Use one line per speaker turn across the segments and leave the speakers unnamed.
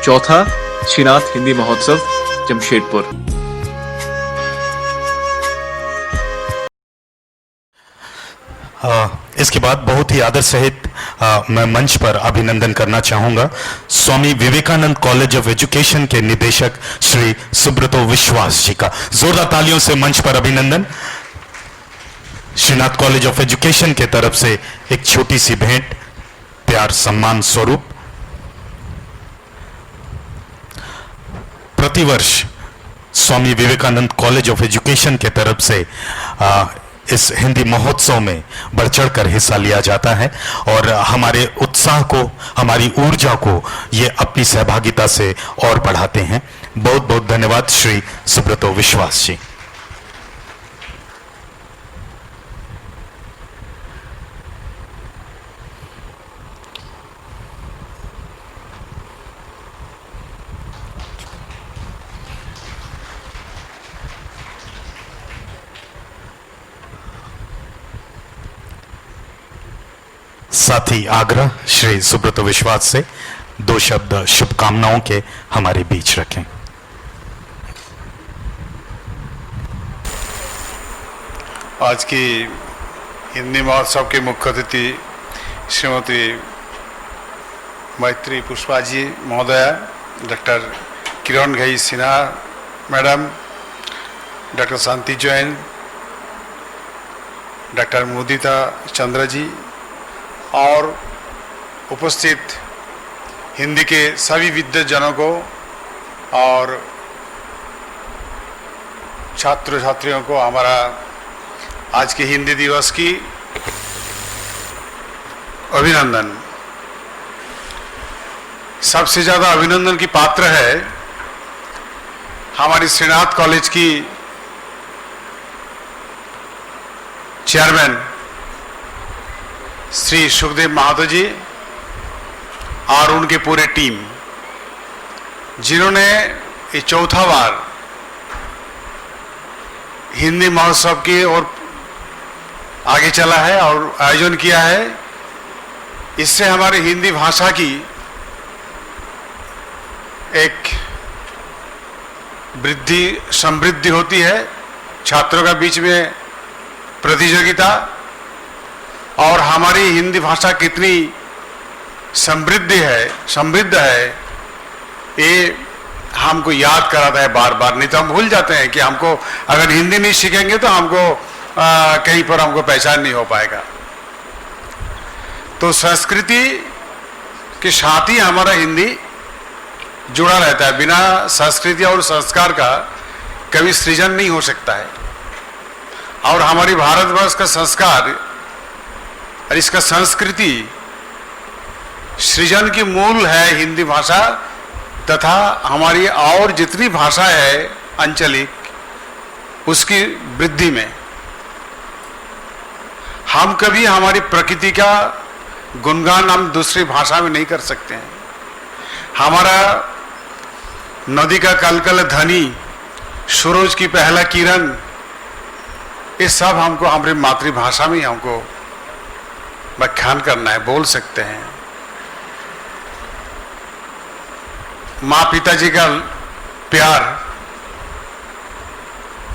चौथा श्रीनाथ हिंदी महोत्सव जमशेदपुर।
इसके बाद बहुत ही आदर सहित मैं मंच पर अभिनंदन करना चाहूंगा Swami Vivekananda college of education के निदेशक श्री सुब्रतो विश्वास जी का। जोरदार तालियों से मंच पर अभिनंदन। श्रीनाथ कॉलेज ऑफ एजुकेशन के तरफ से एक छोटी सी भेंट प्यार सम्मान स्वरूप। प्रतिवर्ष Swami Vivekananda college of education के तरफ से इस हिंदी महोत्सव में बढ़ चढ़कर हिस्सा लिया जाता है और हमारे उत्साह को, हमारी ऊर्जा को ये अपनी सहभागिता से और बढ़ाते हैं। बहुत बहुत धन्यवाद श्री सुब्रतो विश्वास जी। साथ ही आग्रह श्री सुब्रतो विश्वास से 2 शब्द शुभकामनाओं के हमारे बीच रखें।
आज की हिंदी महोत्सव के मुख्य अतिथि श्रीमती मैत्री पुष्पा जी महोदया, डॉक्टर किरण Ghai Sinha madam, doctor Shanti Jain, doctor मुदिता चंद्र जी और उपस्थित हिंदी के सभी विद्वजनों को और छात्र छात्रियों को हमारा आज के हिंदी दिवस की अभिनंदन। सबसे ज़्यादा अभिनंदन की पात्र है हमारी श्रीनाथ कॉलेज की चेयरमैन श्री सुखदेव महातो जी और उनके पूरे टीम, जिन्होंने ये चौथा बार हिंदी महोत्सव की ओर आगे चला है और आयोजन किया है। इससे हमारी हिंदी भाषा की एक वृद्धि समृद्धि होती है, छात्रों का बीच में प्रतियोगिता, और हमारी हिंदी भाषा कितनी समृद्ध है ये हमको याद कराता है बार बार। नहीं तो हम भूल जाते हैं कि हमको अगर हिंदी नहीं सीखेंगे तो हमको कहीं पर हमको पहचान नहीं हो पाएगा। तो संस्कृति के साथ ही हमारा हिंदी जुड़ा रहता है। बिना संस्कृति और संस्कार का कभी सृजन नहीं हो सकता है। और हमारी भारतवर्ष का संस्कार और इसका संस्कृति सृजन की मूल है हिंदी भाषा, तथा हमारी और जितनी भाषा है आंचलिक उसकी वृद्धि में। हम कभी हमारी प्रकृति का गुणगान हम दूसरी भाषा में नहीं कर सकते हैं। हमारा नदी का कलकल ध्वनि, सूरज की पहला किरण, ये सब हमको हमारी मातृभाषा में ही हमको व्याख्यान करना है, बोल सकते हैं। माँ पिताजी का प्यार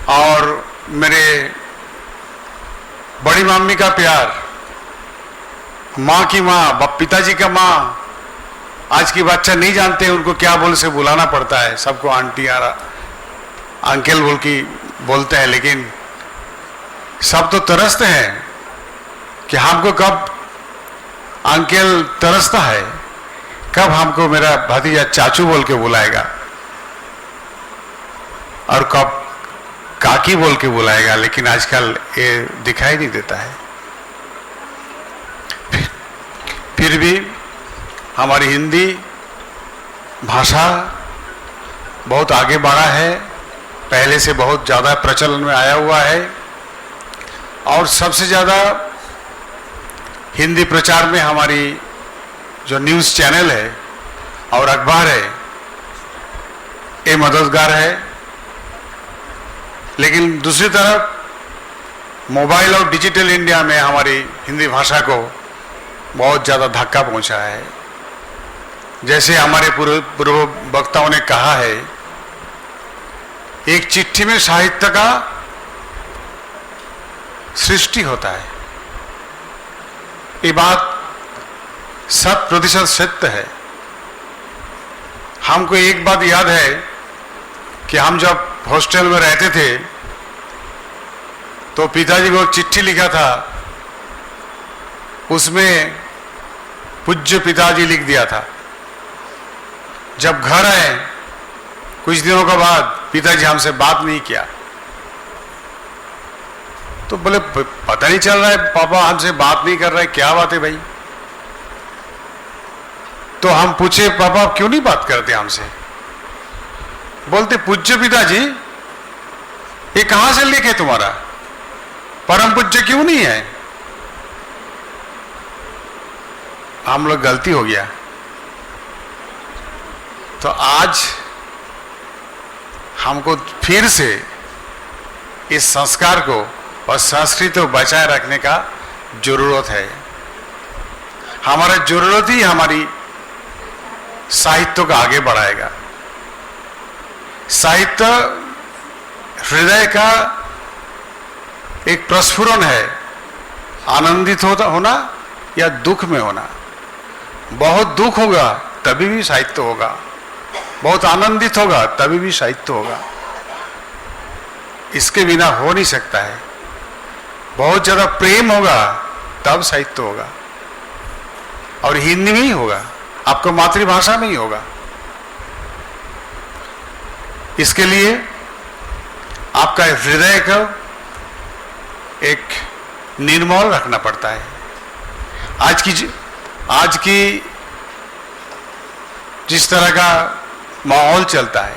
और मेरे बड़ी मम्मी का प्यार, माँ की माँ, पिताजी का माँ, आज की बच्चा नहीं जानते उनको क्या बोल से बुलाना पड़ता है। सबको आंटी या अंकल बोल के बोलते हैं, लेकिन सब तो तरसते हैं कि हमको कब अंकल तरसता है, कब हमको मेरा भतीजा चाचू बोल के बुलाएगा और कब काकी बोल के बुलाएगा। लेकिन आजकल ये दिखाई नहीं देता है। फिर भी हमारी हिंदी भाषा बहुत आगे बढ़ा है, पहले से बहुत ज़्यादा प्रचलन में आया हुआ है। और सबसे ज़्यादा हिंदी प्रचार में हमारी जो न्यूज़ चैनल है और अखबार है, ये मददगार है। लेकिन दूसरी तरफ मोबाइल और डिजिटल इंडिया में हमारी हिंदी भाषा को बहुत ज़्यादा धक्का पहुंचा है। जैसे हमारे पूर्व वक्ताओं ने कहा है, एक चिट्ठी में साहित्य का सृष्टि होता है। ये बात 100% सत्य है। हमको एक बात याद है कि हम जब हॉस्टल में रहते थे तो पिताजी को एक चिट्ठी लिखा था, उसमें पूज्य पिताजी लिख दिया था। जब घर आए कुछ दिनों के बाद पिताजी हमसे बात नहीं किया, तो बोले पता नहीं चल रहा है पापा हमसे बात नहीं कर रहे, क्या बात है भाई? तो हम पूछे पापा क्यों नहीं बात करते हमसे? बोलते पूज्य पिताजी ये कहां से लिखे तुम्हारा, परम पूज्य क्यों नहीं है? हम लोग गलती हो गया। तो आज हमको फिर से इस संस्कार को और संस्कृति को बचाए रखने का जरूरत है। हमारा जरूरत ही हमारी साहित्य को आगे बढ़ाएगा। साहित्य हृदय का एक प्रस्फुरन है, आनंदित होना या दुख में होना। बहुत दुख होगा तभी भी साहित्य होगा, बहुत आनंदित होगा तभी भी साहित्य होगा। इसके बिना हो नहीं सकता है। बहुत ज्यादा प्रेम होगा तब साहित्य होगा, और हिंदी में ही होगा, आपको मातृभाषा में ही होगा। इसके लिए आपका हृदय को एक निर्मल रखना पड़ता है। आज की जिस तरह का माहौल चलता है,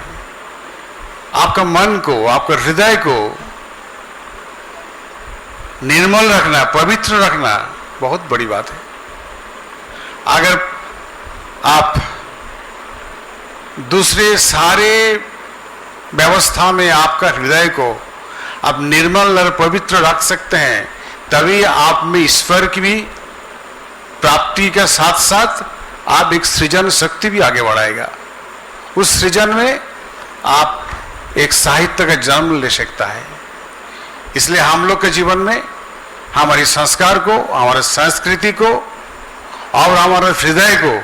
आपका मन को, आपका हृदय को निर्मल रखना, पवित्र रखना बहुत बड़ी बात है। अगर आप दूसरे सारे व्यवस्था में आपका हृदय को आप निर्मल और पवित्र रख सकते हैं, तभी आप में ईश्वर की भी प्राप्ति के साथ साथ आप एक सृजन शक्ति भी आगे बढ़ाएगा। उस सृजन में आप एक साहित्य का जन्म ले सकता है। इसलिए हम लोग के जीवन में हमारे संस्कार को, हमारे संस्कृति को और हमारे हृदय को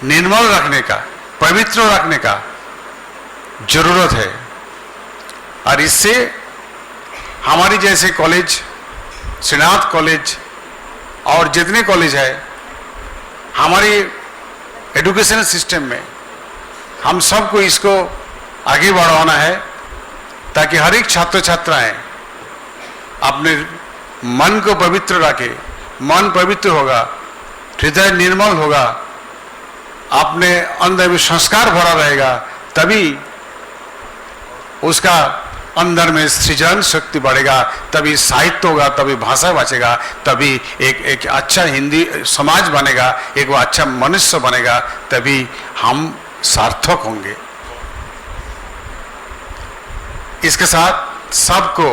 निर्मल रखने का, पवित्र रखने का जरूरत है। और इससे हमारी जैसे कॉलेज, श्रीनाथ कॉलेज और जितने कॉलेज है हमारी एजुकेशन सिस्टम में, हम सबको इसको आगे बढ़ाना है, ताकि हर एक छात्र छात्राएं अपने मन को पवित्र रखे। मन पवित्र होगा, हृदय निर्मल होगा, अपने अंदर भी संस्कार भरा रहेगा, तभी उसका अंदर में सृजन शक्ति बढ़ेगा, तभी साहित्य होगा, तभी भाषा बचेगा, तभी एक अच्छा हिंदी समाज बनेगा, एक वो अच्छा मनुष्य बनेगा, तभी हम सार्थक होंगे। इसके साथ सबको,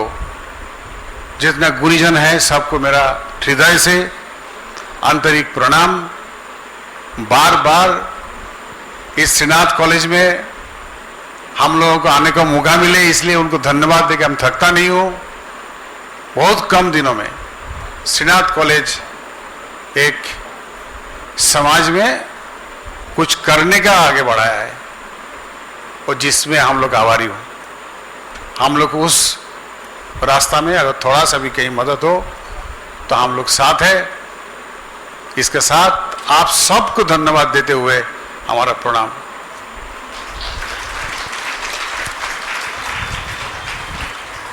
जितना गुरुजन है, सबको मेरा हृदय से आंतरिक प्रणाम। बार बार इस श्रीनाथ कॉलेज में हम लोगों को आने का मौका मिले, इसलिए उनको धन्यवाद देकर हम थकता नहीं हूँ। बहुत कम दिनों में श्रीनाथ कॉलेज एक समाज में कुछ करने का आगे बढ़ाया है, और जिसमें हम लोग आभारी हूँ। हम लोग उस रास्ता में अगर थोड़ा सा भी कहीं मदद हो तो हम लोग साथ है। इसके साथ आप सबको धन्यवाद देते हुए हमारा प्रणाम।